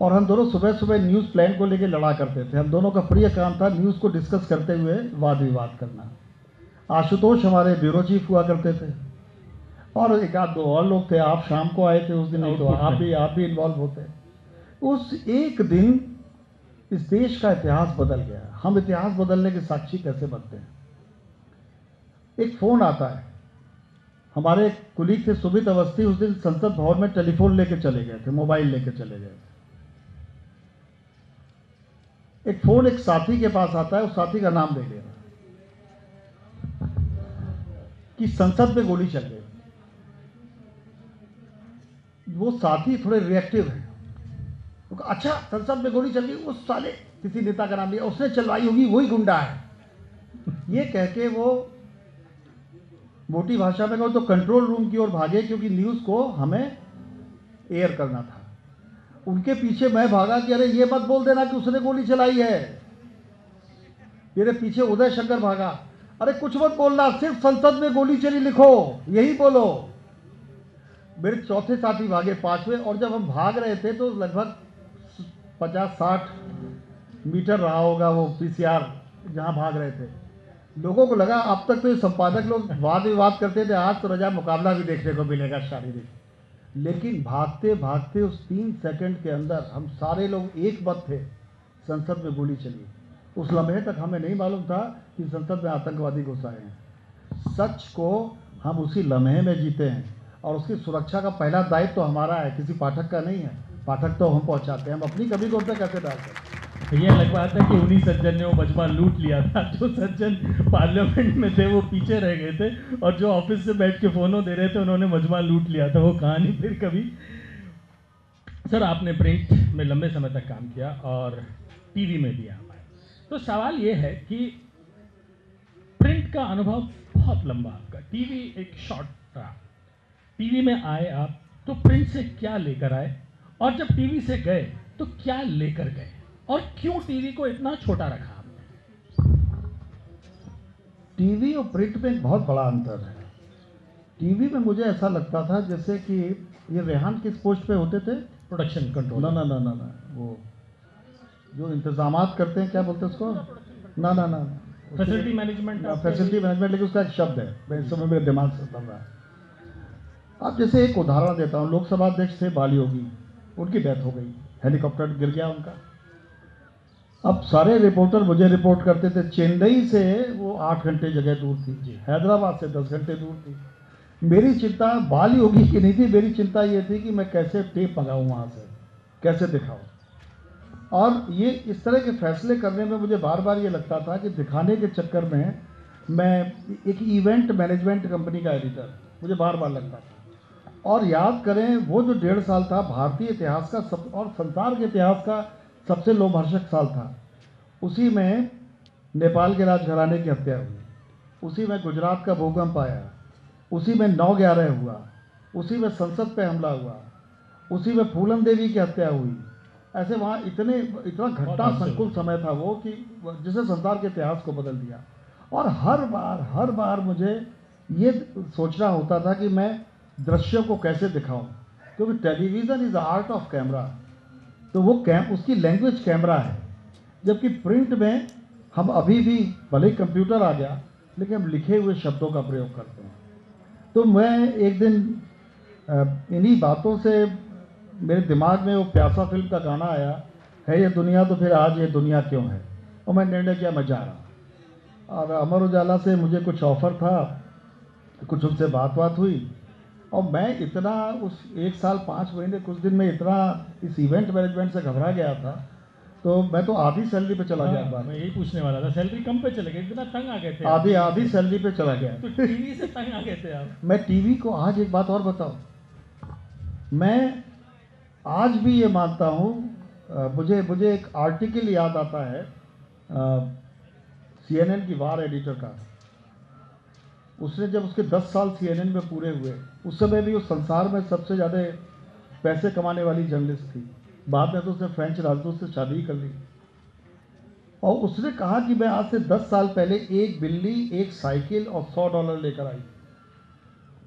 और हम दोनों सुबह सुबह न्यूज़ प्लान को लेकर लड़ा करते थे। हम दोनों का प्रिय काम था न्यूज़ को डिस्कस करते हुए वाद विवाद करना। आशुतोष हमारे ब्यूरो चीफ हुआ करते थे और एक आध दो और लोग थे। आप शाम को आए थे उस दिन, नहीं तो आप भी इन्वॉल्व होते। उस एक दिन इस देश का इतिहास बदल गया। हम इतिहास बदलने के साक्षी कैसे बनते हैं? एक फ़ोन आता है। हमारे कुलीग थे सुमित अवस्थी, उस दिन संसद भवन में टेलीफोन लेके चले गए थे, मोबाइल लेके चले गए थे। एक फ़ोन एक साथी के पास आता है, उस साथी का नाम ले ले रहा कि संसद में गोली चल गई। वो साथी थोड़े रिएक्टिव हैं। तो अच्छा, संसद में गोली चल गई, उस साले किसी नेता का नाम लिया, उसने चलवाई होगी, वही गुंडा है। ये कह के वो मोटी भाषा में कहो तो कंट्रोल रूम की ओर भागे, क्योंकि न्यूज़ को हमें एयर करना था। उनके पीछे मैं भागा कि अरे ये मत बोल देना कि उसने गोली चलाई है। मेरे पीछे उदय शंकर भागा, अरे कुछ मत बोलना, सिर्फ संसद में गोली चली लिखो, यही बोलो। मेरे चौथे साथी भागे, पांचवें, और जब हम भाग रहे थे तो लगभग 50-60 मीटर रहा होगा वो पीसीआर जहाँ भाग रहे थे। लोगों को लगा अब तक तो ये संपादक लोग वाद विवाद करते थे, आज तो रजा मुकाबला भी देखने को मिलेगा शारीरिक। लेकिन भागते भागते उस 3 सेकंड के अंदर हम सारे लोग एक मत थे, संसद में गोली चली। उस लम्हे तक हमें नहीं मालूम था कि संसद में आतंकवादी घुस आए हैं। सच को हम उसी लम्हे में जीते हैं और उसकी सुरक्षा का पहला दायित्व तो हमारा है, किसी पाठक का नहीं है। पाठक तो हम पहुंचाते हैं, हम अपनी कभी को कैसे डालते हैं। ये लग बात है कि उन्हीं सज्जन ने वो मजमा लूट लिया था। जो सज्जन पार्लियामेंट में थे वो पीछे रह गए थे और जो ऑफिस से बैठ के फोनो दे रहे थे उन्होंने मजमा लूट लिया था। वो कहानी फिर कभी। सर, आपने प्रिंट में लंबे समय तक काम किया और टीवी में भी आप आए, तो सवाल ये है कि प्रिंट का अनुभव बहुत लंबा आपका, टीवी एक शॉर्ट रहा। टीवी में आए आप तो प्रिंट से क्या लेकर आए, और जब टीवी से गए तो क्या लेकर गए, और क्यों टीवी को इतना छोटा रखा आपने? टीवी और प्रिंट में एक बहुत बड़ा अंतर है। टीवी में मुझे ऐसा लगता था जैसे कि ये रेहान किस पोस्ट पे होते थे? Production control. ना, वो जो इंतजामात करते हैं, क्या बोलते हैं उसको? ना, फैसिलिटी मैनेजमेंट। फैसिलिटी मैनेजमेंट, लेकिन उसका एक शब्द है, मैं इस समय मेरे दिमाग से बन रहा है। अब जैसे एक उदाहरण देता हूँ, लोकसभा अध्यक्ष थे बाली योगी, उनकी डेथ हो गई, हेलीकॉप्टर गिर गया उनका। अब सारे रिपोर्टर मुझे रिपोर्ट करते थे, चेन्नई से वो 8 घंटे जगह दूर थी, हैदराबाद से 10 घंटे दूर थी। मेरी चिंता बाली योगी की नहीं थी, मेरी चिंता ये थी कि मैं कैसे टेप मंगाऊँ वहाँ से, कैसे दिखाऊँ। और ये इस तरह के फैसले करने में मुझे बार बार ये लगता था कि दिखाने के चक्कर में मैं एक इवेंट मैनेजमेंट कंपनी का एडिटर, मुझे बार बार लगता था। और याद करें, वो जो 1.5 साल था भारतीय इतिहास का और संसार के इतिहास का सबसे लोमहर्षक साल था। उसी में नेपाल के राजघराने की हत्या हुई, उसी में गुजरात का भूकंप आया, उसी में 9/11 हुआ, उसी में संसद पे हमला हुआ, उसी में फूलन देवी की हत्या हुई। ऐसे वहाँ इतना घट्टा संकुल समय था वो कि जिसे संसार के इतिहास को बदल दिया। और हर बार मुझे ये सोचना होता था कि मैं दृश्यों को कैसे दिखाऊं, क्योंकि television is art of camera, तो वो उसकी लैंग्वेज कैमरा है। जबकि प्रिंट में हम अभी भी, भले कंप्यूटर आ गया, लेकिन हम लिखे हुए शब्दों का प्रयोग करते हैं। तो मैं एक दिन इन्हीं बातों से मेरे दिमाग में वो प्यासा फिल्म का गाना आया, है ये दुनिया तो फिर आज ये दुनिया क्यों है, और मैं निर्णय किया मैं जा रहा। और अमर उजाला से मुझे कुछ ऑफ़र था, कुछ उनसे बात हुई, और मैं इतना उस 1 साल 5 महीने कुछ दिन में इतना इस इवेंट मैनेजमेंट से घबरा गया था, तो मैं तो आधी सैलरी पे चला गया था। मैं यही पूछने वाला था, सैलरी कम पे चले गए, इतना तंग आ गए थे? आधी सैलरी पे चला गया। तो टीवी से तंग आ गए थे आप? मैं टीवी को आज एक बात और बताऊं, मैं आज भी ये मानता हूँ, मुझे एक आर्टिकल याद आता है CNN की वार एडिटर का। उसने जब उसके 10 साल CNN में पूरे हुए, उस समय भी वो संसार में सबसे ज़्यादा पैसे कमाने वाली जर्नलिस्ट थी। बाद में तो उसने फ्रेंच राजदूत से शादी कर ली। और उसने कहा कि मैं आज से 10 साल पहले एक बिल्ली, एक साइकिल और $100 लेकर आई।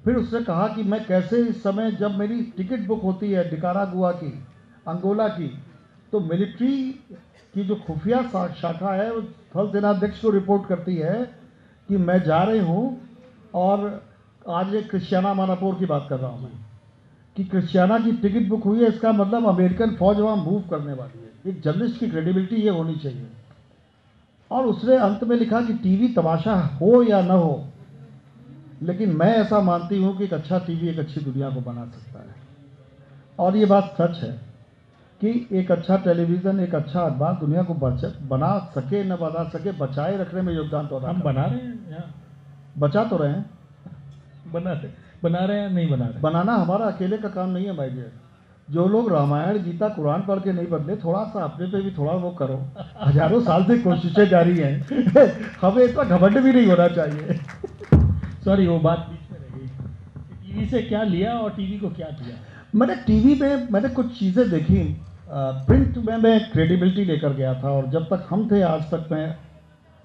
फिर उसने कहा कि मैं कैसे इस समय, जब मेरी टिकट बुक होती है निकारागुआ की, अंगोला की, तो मिलिट्री की जो खुफिया शाखा है वो थल सेनाध्यक्ष को रिपोर्ट करती है कि मैं जा रही हूँ। और आज एक क्रिश्चियाना मानापोर की बात कर रहा हूँ मैं, कि क्रिश्चियाना की टिकट बुक हुई है, इसका मतलब अमेरिकन फौज वहाँ मूव करने वाली है। एक जर्नलिस्ट की क्रेडिबिलिटी ये होनी चाहिए। और उसने अंत में लिखा कि टीवी तमाशा हो या न हो, लेकिन मैं ऐसा मानती हूँ कि एक अच्छा टीवी एक अच्छी दुनिया को बना सकता है। और ये बात सच है कि एक अच्छा टेलीविज़न, एक अच्छा अखबार दुनिया को बना सके न बना सके, बचाए रखने में योगदान तो हम बना रहे हैं यहाँ, बचा तो रहे हैं, बना रहे हैं, नहीं बना रहे। बनाना हमारा अकेले का काम नहीं है भाई जी। जो लोग रामायण गीता कुरान पढ़ के नहीं बदले, थोड़ा सा अपने पे भी थोड़ा वो करो। हजारों साल से कोशिशें जारी हैं। हमें इतना घमंड भी नहीं होना चाहिए। सॉरी, वो बात बीच में रह गई। टीवी से क्या लिया और टीवी को क्या दिया? मैंने टीवी में मैंने कुछ चीज़ें देखी। प्रिंट में मैं क्रेडिबिलिटी लेकर गया था, और जब तक हम थे आज तक मैं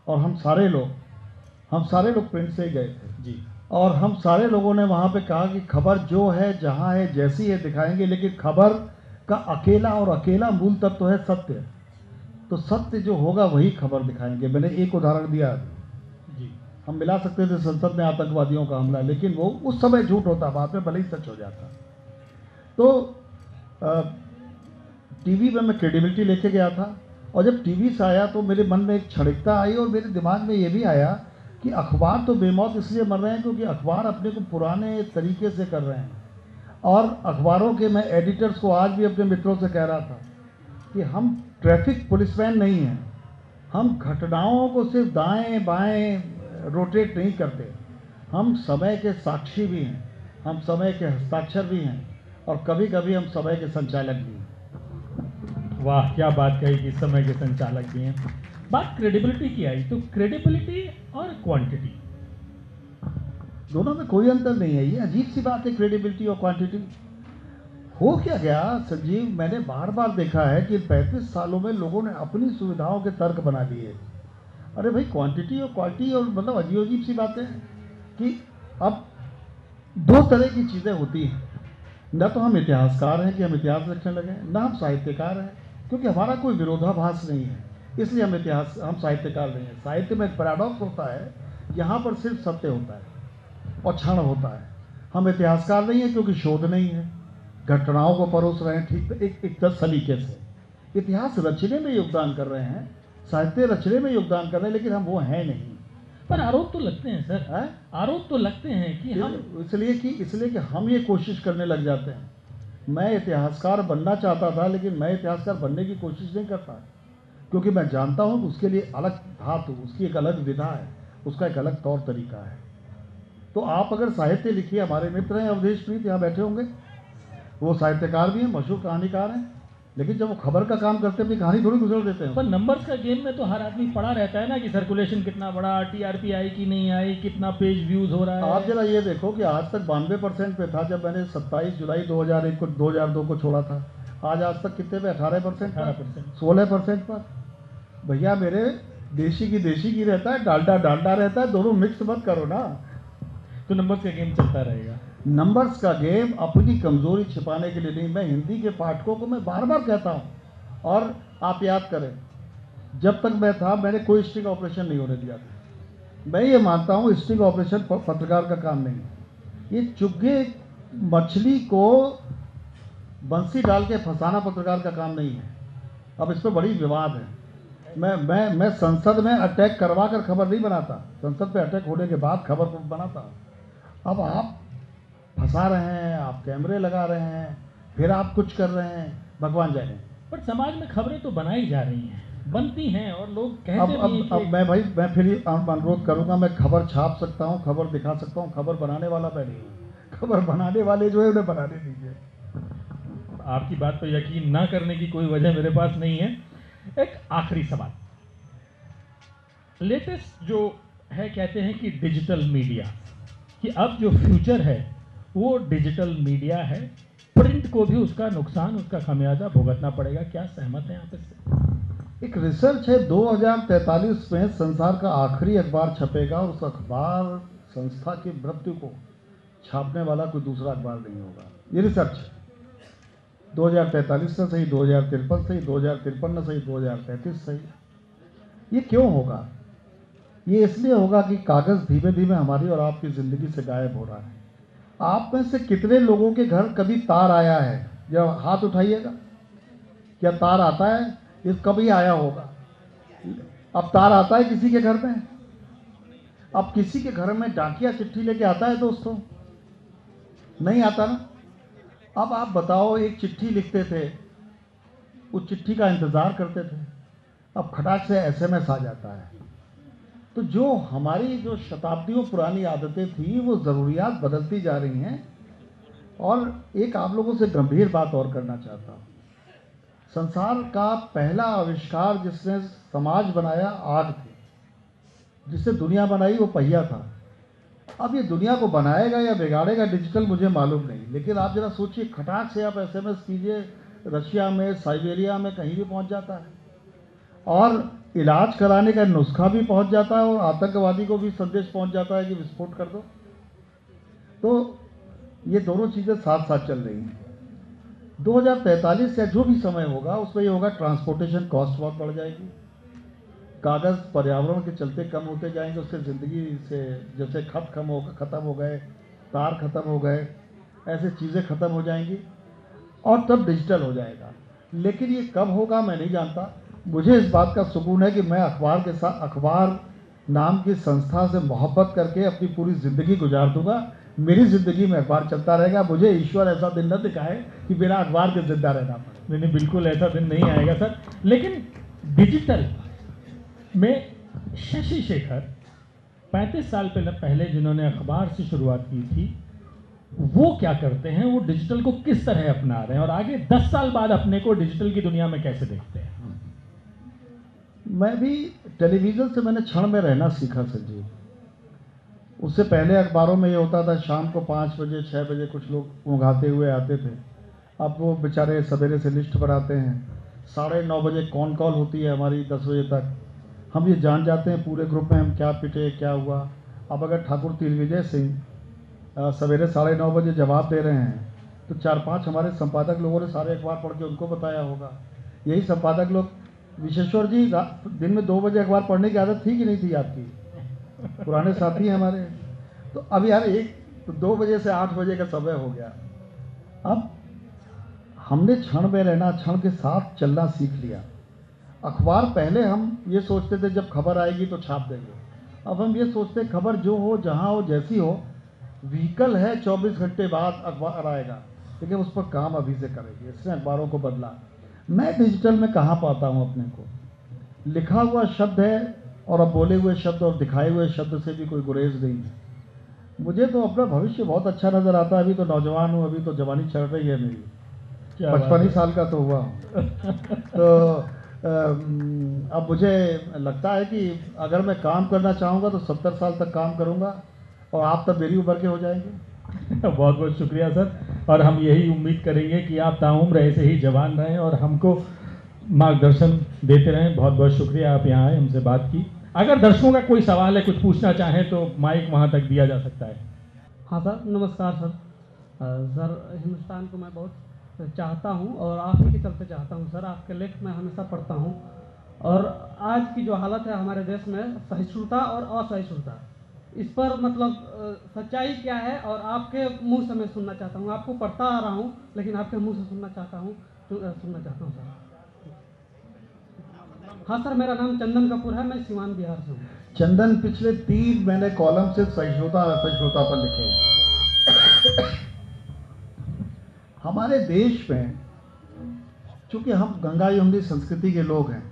और हम सारे लोग प्रिंट से ही गए थे जी। और हम सारे लोगों ने वहाँ पे कहा कि खबर जो है, जहाँ है, जैसी है दिखाएंगे, लेकिन खबर का अकेला मूल तत्व तो है सत्य। तो सत्य जो होगा वही खबर दिखाएंगे। मैंने एक उदाहरण दिया। जी। हम मिला सकते थे संसद में आतंकवादियों का हमला, लेकिन वो उस समय झूठ होता, बाद में भले ही सच हो जाता। तो टीवी पे मैं क्रेडिबिलिटी लेके गया था, और जब टीवी से आया तो मेरे मन में एक क्षणिकता आई और मेरे दिमाग में ये भी आया कि अखबार तो बेमौत इसलिए मर रहे हैं क्योंकि अखबार अपने को पुराने तरीके से कर रहे हैं। और अखबारों के मैं एडिटर्स को आज भी अपने मित्रों से कह रहा था कि हम ट्रैफिक पुलिसमैन नहीं हैं, हम घटनाओं को सिर्फ दाएं बाएं रोटेट नहीं करते, हम समय के साक्षी भी हैं, हम समय के हस्ताक्षर भी हैं, और कभी कभी हम समय के संचालक भी हैं। वाह, क्या बात कही कि समय के संचालक भी हैं। बात क्रेडिबिलिटी की आई, तो क्रेडिबिलिटी और क्वांटिटी दोनों में कोई अंतर नहीं है। ये अजीब सी बात है, क्रेडिबिलिटी और क्वांटिटी। हो क्या गया संजीव, मैंने बार बार देखा है कि 35 सालों में लोगों ने अपनी सुविधाओं के तर्क बना लिए। अरे भाई, क्वांटिटी और क्वालिटी और मतलब अजीब अजीब सी बातें कि अब दो तरह की चीज़ें होती हैं। न तो हम इतिहासकार हैं कि हम इतिहास लिखने लगे, न हम साहित्यकार हैं क्योंकि हमारा कोई विरोधाभास नहीं है, इसलिए हम साहित्यकार नहीं हैं। साहित्य में एक पैराडॉक्स होता है, यहाँ पर सिर्फ सत्य होता है और क्षण होता है। हम इतिहासकार नहीं हैं क्योंकि शोध नहीं है, घटनाओं को परोस रहे हैं ठीक एक सलीके से। इतिहास रचने में योगदान कर रहे हैं, साहित्य रचने में योगदान कर रहे हैं, लेकिन हम वो हैं नहीं। पर आरोप तो लगते हैं सर, है? आरोप तो लगते हैं कि हम इसलिए कि हम ये कोशिश करने लग जाते हैं। मैं इतिहासकार बनना चाहता था, लेकिन मैं इतिहासकार बनने की कोशिश नहीं करता क्योंकि मैं जानता हूँ कि उसके लिए अलग धातु, उसकी एक अलग विधा है, उसका एक अलग तौर तरीका है। तो आप अगर साहित्य लिखिए, हमारे मित्र हैं अवधेश प्रीत यहाँ बैठे होंगे, वो साहित्यकार भी हैं, मशहूर कहानीकार हैं, लेकिन जब वो खबर का काम करते हैं अपनी कहानी थोड़ी गुजर देते हैं। पर नंबर्स का गेम में तो हर आदमी पड़ा रहता है ना कि सर्कुलेशन कितना बड़ा, टीआरपी आई कि नहीं आई, कितना पेज व्यूज हो रहा है। आप जरा ये देखो कि आज तक 92% पे था जब मैंने 27 जुलाई 2002 को छोड़ा था। आज तक कितने पे? 18%, 16% पर। भैया मेरे, देशी की रहता है, डालडा रहता है, दोनों मिक्स मत करो ना। तो नंबर्स का गेम चलता रहेगा। नंबर्स का गेम अपनी कमजोरी छिपाने के लिए नहीं। मैं हिंदी के पाठकों को मैं बार बार कहता हूँ, और आप याद करें, जब तक मैं था मैंने कोई स्टिंग ऑपरेशन नहीं होने दिया था। मैं ये मानता हूँ स्टिंग ऑपरेशन पत्रकार का काम नहीं है। ये चुग्गे मछली को बंसी डाल के फंसाना पत्रकार का काम नहीं है। अब इस पर बड़ी विवाद है। मैं संसद में अटैक करवा कर खबर नहीं बनाता, संसद पे अटैक होने के बाद खबर बनाता। अब आप फंसा रहे हैं, आप कैमरे लगा रहे हैं, फिर आप कुछ कर रहे हैं, भगवान जाने। पर समाज में खबरें तो बनाई जा रही हैं, बनती हैं, और लोग कहते भी हैं अब मैं फिर अनुरोध करूंगा, मैं खबर छाप सकता हूं, खबर दिखा सकता हूं, खबर बनाने वाला मैं नहीं हूं। खबर बनाने वाले जो है उन्हें बनाने दीजिए। आपकी बात पर यकीन ना करने की कोई वजह मेरे पास नहीं है। एक आखिरी सवाल, लेटेस्ट जो है, कहते हैं कि डिजिटल मीडिया, कि अब जो फ्यूचर है वो डिजिटल मीडिया है, प्रिंट को भी उसका नुकसान, उसका खमियाजा भुगतना पड़ेगा। क्या सहमत हैं आप इससे? एक रिसर्च है, 2043 में संसार का आखिरी अखबार छपेगा और उस अखबार संस्था की मृत्यु को छापने वाला कोई दूसरा अखबार नहीं होगा। ये रिसर्च है। 2043 से सही, 2053 सही, 2053 सही, 2033 सही। ये क्यों होगा? ये इसलिए होगा कि कागज़ धीमे धीमे हमारी और आपकी ज़िंदगी से गायब हो रहा है। आप में से कितने लोगों के घर कभी तार आया है? जब हाथ उठाइएगा, क्या तार आता है? ये कभी आया होगा? अब तार आता है किसी के घर में? अब किसी के घर में डाकिया चिट्ठी लेके आता है दोस्तों? नहीं आता ना। अब आप बताओ, एक चिट्ठी लिखते थे, उस चिट्ठी का इंतज़ार करते थे, अब खटाक से एसएमएस आ जाता है। तो जो हमारी जो शताब्दियों पुरानी आदतें थी, वो ज़रूरियात बदलती जा रही हैं। और एक आप लोगों से गंभीर बात और करना चाहता हूँ। संसार का पहला आविष्कार जिसने समाज बनाया, आग थी। जिससे दुनिया बनाई वो पहिया था। अब ये दुनिया को बनाएगा या बिगाड़ेगा डिजिटल, मुझे मालूम नहीं, लेकिन आप जरा सोचिए, खटाक से आप एसएमएस कीजिए, रशिया में, साइबेरिया में कहीं भी पहुंच जाता है, और इलाज कराने का नुस्खा भी पहुंच जाता है, और आतंकवादी को भी संदेश पहुंच जाता है कि विस्फोट कर दो। तो ये दोनों चीज़ें साथ साथ चल रही हैं। 2043 या जो भी समय होगा उसमें ये होगा, ट्रांसपोर्टेशन कॉस्ट बहुत बढ़ जाएगी, कागज़ पर्यावरण के चलते कम होते जाएंगे, उससे ज़िंदगी से जैसे खत ख़त्म हो गए, तार ख़त्म हो गए, ऐसे चीज़ें ख़त्म हो जाएंगी और तब डिजिटल हो जाएगा। लेकिन ये कब होगा मैं नहीं जानता। मुझे इस बात का सुकून है कि मैं अखबार के साथ, अखबार नाम की संस्था से मोहब्बत करके अपनी पूरी ज़िंदगी गुजार दूंगा। मेरी ज़िंदगी में अखबार चलता रहेगा। मुझे ईश्वर ऐसा दिन न दिखाए कि बिना अखबार के ज़िंदा रहना पड़े। नहीं, बिल्कुल ऐसा दिन नहीं आएगा सर। लेकिन डिजिटल में शशि शेखर 35 साल पहले जिन्होंने अखबार से शुरुआत की थी, वो क्या करते हैं, वो डिजिटल को किस तरह अपना रहे हैं और आगे 10 साल बाद अपने को डिजिटल की दुनिया में कैसे देखते हैं? मैं भी टेलीविज़न से मैंने क्षण में रहना सीखा संजीव। उससे पहले अखबारों में ये होता था शाम को 5 बजे 6 बजे कुछ लोग उंघाते हुए आते थे। अब वो बेचारे सवेरे से लिस्ट बनाते हैं, 9:30 बजे कॉल होती है हमारी 10 बजे तक। हम ये जान जाते हैं पूरे ग्रुप में हम क्या पिटे क्या हुआ। अब अगर ठाकुर तिरविजय सिंह सवेरे 9:30 बजे जवाब दे रहे हैं तो 4-5 हमारे संपादक लोगों ने सारे अखबार पढ़ के उनको बताया होगा। यही संपादक लोग, विशेश्वर जी दिन में 2 बजे अखबार पढ़ने की आदत थी कि नहीं थी आपकी? पुराने साथी हैं हमारे। तो अब यार 2 बजे से 8 बजे का समय हो गया। अब हमने क्षण में रहना, क्षण के साथ चलना सीख लिया। अखबार पहले हम ये सोचते थे जब खबर आएगी तो छाप देंगे। अब हम ये सोचते हैं खबर जो हो, जहाँ हो, जैसी हो, व्हीकल है 24 घंटे बाद अखबार आएगा, लेकिन उस पर काम अभी से करेंगे। इसने अखबारों को बदला। मैं डिजिटल में कहाँ पाता हूँ अपने को? लिखा हुआ शब्द है और अब बोले हुए शब्द और दिखाए हुए शब्द से भी कोई गुरेज नहीं है। मुझे तो अपना भविष्य बहुत अच्छा नज़र आता है। अभी तो नौजवान हूँ, अभी तो जवानी चढ़ रही है मेरी, 55 साल का तो हुआ हूँ। तो अब मुझे लगता है कि अगर मैं काम करना चाहूँगा तो 70 साल तक काम करूँगा और आप तब मेरी उम्र के हो जाएंगे। बहुत बहुत शुक्रिया सर, और हम यही उम्मीद करेंगे कि आप ताउम्र ऐसे ही जवान रहें और हमको मार्गदर्शन देते रहें। बहुत बहुत शुक्रिया, आप यहाँ आए, हमसे बात की। अगर दर्शकों का कोई सवाल है, कुछ पूछना चाहें तो माइक वहाँ तक दिया जा सकता है। हाँ सर, नमस्कार सर। सर, हिंदुस्तान को मैं बहुत चाहता हूँ और आप ही के चलते चाहता हूँ सर। आपके लेख मैं हमेशा पढ़ता हूँ और आज की जो हालत है हमारे देश में, सहिष्णुता और असहिष्णुता, इस पर मतलब सच्चाई क्या है और आपके मुंह से मैं सुनना चाहता हूँ। आपको पढ़ता आ रहा हूँ लेकिन आपके मुंह से सुनना चाहता हूँ सर। हाँ सर, मेरा नाम चंदन कपूर है, मैं सीवान बिहार से हूँ। चंदन, पिछले 3 मैंने कॉलम से सहिष्णुता असहिष्णुता पर लिखे हैं। हमारे देश में चूँकि हम गंगा यमुनी संस्कृति के लोग हैं,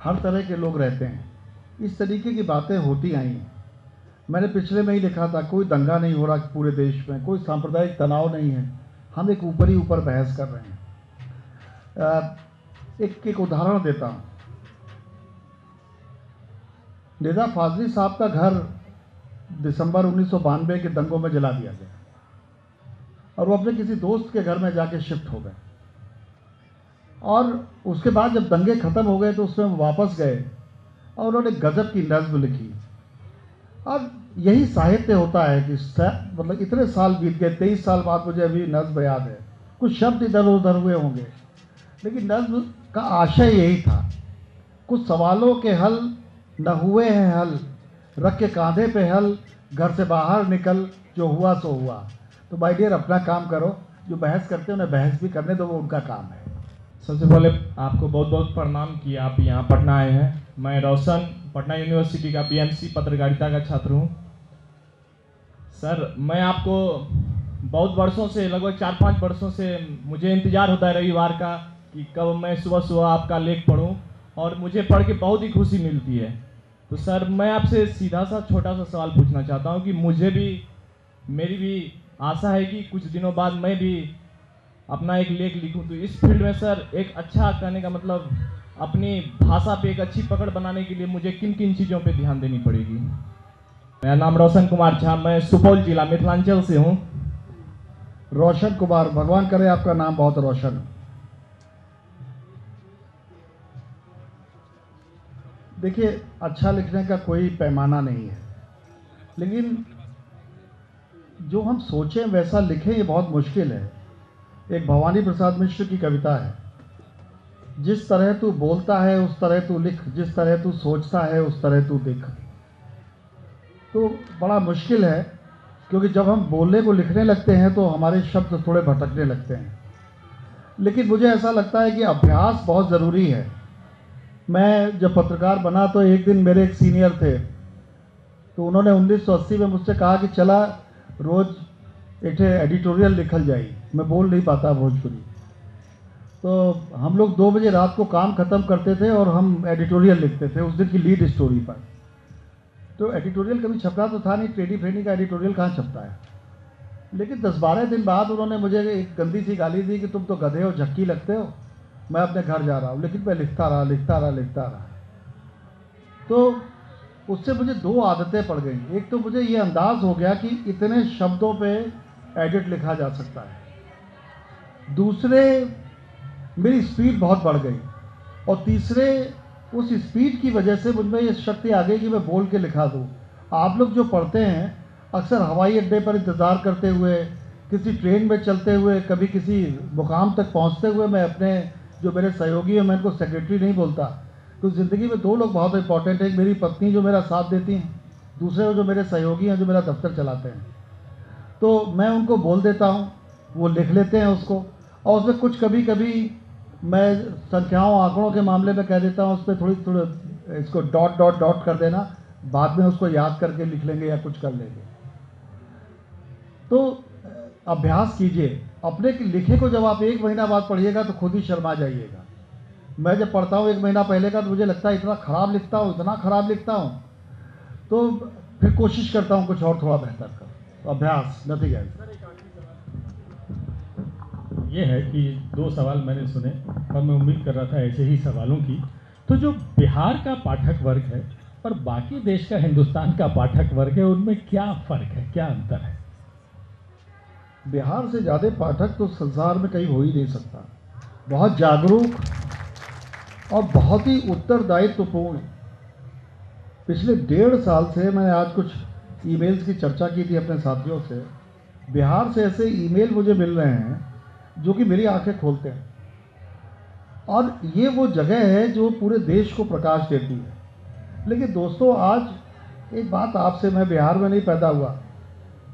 हर तरह के लोग रहते हैं, इस तरीके की बातें होती आई हैं। मैंने पिछले में ही लिखा था, कोई दंगा नहीं हो रहा पूरे देश में, कोई सांप्रदायिक तनाव नहीं है, हम एक ऊपर बहस कर रहे हैं। एक उदाहरण देता हूँ। निज़ा फाजली साहब का घर दिसंबर 1992 के दंगों में जला दिया गया और वो अपने किसी दोस्त के घर में जाके शिफ्ट हो गए। और उसके बाद जब दंगे ख़त्म हो गए तो उसमें वो वापस गए और उन्होंने गज़ब की नज़्म लिखी। और यही साहित्य होता है कि मतलब इतने साल बीत गए, 23 साल बाद मुझे अभी नज़्म याद है। कुछ शब्द इधर उधर हुए होंगे लेकिन नज़्म का आशय यही था, कुछ सवालों के हल न हुए हैं हल, रख के कांधे पे हल, घर से बाहर निकल, जो हुआ सो हुआ। तो भाई डियर, अपना काम करो, जो बहस करते हैं उन्हें बहस भी करने दो, वो उनका काम है। सबसे पहले आपको बहुत बहुत प्रणाम कि आप यहाँ पटना आए हैं। मैं रोशन, पटना यूनिवर्सिटी का बीएमसी पत्रकारिता का छात्र हूँ। सर, मैं आपको बहुत वर्षों से, लगभग 4-5 वर्षों से मुझे इंतज़ार होता है रविवार का कि कब मैं सुबह सुबह आपका लेख पढूं, और मुझे पढ़ के बहुत ही खुशी मिलती है। तो सर, मैं आपसे सीधा सा छोटा सा सवाल पूछना चाहता हूँ कि मेरी भी आशा है कि कुछ दिनों बाद मैं भी अपना एक लेख लिखूं। तो इस फील्ड में सर, एक अच्छा कहने का मतलब अपनी भाषा पे एक अच्छी पकड़ बनाने के लिए मुझे किन किन चीज़ों पे ध्यान देनी पड़ेगी? मेरा नाम रोशन कुमार झा, मैं सुपौल जिला मिथिलांचल से हूँ। रोशन कुमार, भगवान करे आपका नाम बहुत रोशन हो। देखिए, अच्छा लिखने का कोई पैमाना नहीं है, लेकिन जो हम सोचें वैसा लिखें ये बहुत मुश्किल है। एक भवानी प्रसाद मिश्र की कविता है, जिस तरह तू बोलता है उस तरह तू लिख, जिस तरह तू सोचता है उस तरह तू दिख। तो बड़ा मुश्किल है, क्योंकि जब हम बोलने को लिखने लगते हैं तो हमारे शब्द थोड़े भटकने लगते हैं। लेकिन मुझे ऐसा लगता है कि अभ्यास बहुत ज़रूरी है। मैं जब पत्रकार बना तो एक दिन मेरे एक सीनियर थे, तो उन्होंने 1980 में मुझसे कहा कि चला रोज़ एक एडिटोरियल लिखल जाई। मैं बोल नहीं पाता भोजपुरी, तो हम लोग 2 बजे रात को काम ख़त्म करते थे और हम एडिटोरियल लिखते थे उस दिन की लीड स्टोरी पर। तो एडिटोरियल कभी छपा तो था नहीं, टेडी फ्रेंडी का एडिटोरियल कहाँ छपता है। लेकिन 10-12 दिन बाद उन्होंने मुझे एक गंदी सी गाली दी कि तुम तो गधे हो, झक्की लगते हो, मैं अपने घर जा रहा हूँ। लेकिन मैं लिखता रहा। तो उससे मुझे 2 आदतें पड़ गई। एक तो मुझे ये अंदाज़ हो गया कि इतने शब्दों पे एडिट लिखा जा सकता है। दूसरे, मेरी स्पीड बहुत बढ़ गई। और तीसरे, उस स्पीड की वजह से मुझमें ये शक्ति आ गई कि मैं बोल के लिखा दूँ। आप लोग जो पढ़ते हैं, अक्सर हवाई अड्डे पर इंतज़ार करते हुए, किसी ट्रेन में चलते हुए, कभी किसी मुकाम तक पहुंचते हुए, मैं अपने जो मेरे सहयोगी हैं, मैं इनको सेक्रेटरी नहीं बोलता, तो ज़िंदगी में 2 लोग बहुत इंपॉर्टेंट हैं। एक मेरी पत्नी जो मेरा साथ देती हैं, दूसरे वो जो मेरे सहयोगी हैं जो मेरा दफ्तर चलाते हैं। तो मैं उनको बोल देता हूँ, वो लिख लेते हैं उसको। और उसमें कुछ कभी कभी मैं संख्याओं आंकड़ों के मामले में कह देता हूँ, उस पर थोड़ी इसको डॉट कर देना, बाद में उसको याद करके लिख लेंगे या कुछ कर लेंगे। तो अभ्यास कीजिए। अपने लिखे को जब आप 1 महीना बाद पढ़िएगा तो खुद ही शर्मा जाइएगा। मैं जब पढ़ता हूँ 1 महीना पहले का, तो मुझे लगता है इतना ख़राब लिखता हूँ, तो फिर कोशिश करता हूँ कुछ और थोड़ा बेहतर कर। तो अभ्यास, नथिंग एल्स। ये है कि 2 सवाल मैंने सुने और मैं उम्मीद कर रहा था ऐसे ही सवालों की। तो जो बिहार का पाठक वर्ग है और बाकी देश का, हिंदुस्तान का पाठक वर्ग है, उनमें क्या फ़र्क है, क्या अंतर है? बिहार से ज़्यादा पाठक तो संसार में कहीं हो ही नहीं सकता। बहुत जागरूक और बहुत ही उत्तरदायित्वपूर्ण। पिछले 1.5 साल से मैंने आज कुछ ईमेल्स की चर्चा की थी अपने साथियों से। बिहार से ऐसे ईमेल मुझे मिल रहे हैं जो कि मेरी आंखें खोलते हैं। और ये वो जगह है जो पूरे देश को प्रकाश देती है। लेकिन दोस्तों, आज एक बात आपसे, मैं बिहार में नहीं पैदा हुआ,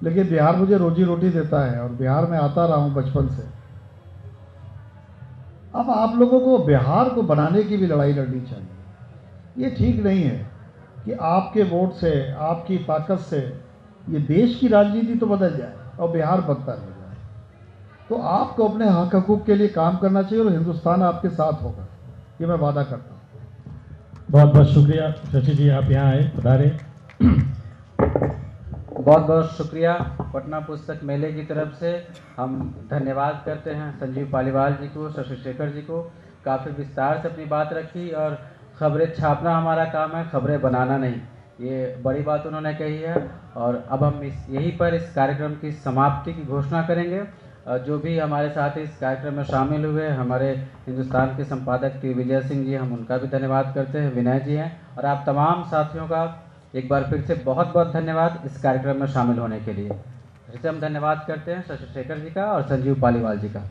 लेकिन बिहार मुझे रोजी रोटी देता है और बिहार में आता रहा हूँ बचपन से। अब आप लोगों को बिहार को बनाने की भी लड़ाई लड़नी चाहिए। ये ठीक नहीं है कि आपके वोट से, आपकी ताकत से ये देश की राजनीति तो बदल जाए और बिहार बदतर हो जाए। तो आपको अपने हक हकूक़ के लिए काम करना चाहिए और हिंदुस्तान आपके साथ होगा, ये मैं वादा करता हूँ। बहुत बहुत शुक्रिया शशि जी, आप यहाँ आए, पधारे। बहुत बहुत शुक्रिया। पटना पुस्तक मेले की तरफ से हम धन्यवाद करते हैं संजीव पालीवाल जी को, शशि शेखर जी को। काफ़ी विस्तार से अपनी बात रखी और खबरें छापना हमारा काम है, खबरें बनाना नहीं, ये बड़ी बात उन्होंने कही है। और अब हम यहीं पर इस कार्यक्रम की समाप्ति की घोषणा करेंगे। जो भी हमारे साथ इस कार्यक्रम में शामिल हुए, हमारे हिंदुस्तान के संपादक टी विजय सिंह जी, हम उनका भी धन्यवाद करते हैं, विनय जी हैं, और आप तमाम साथियों का एक बार फिर से बहुत बहुत धन्यवाद इस कार्यक्रम में शामिल होने के लिए। फिर से हम धन्यवाद करते हैं शशि शेखर जी का और संजीव पालीवाल जी का।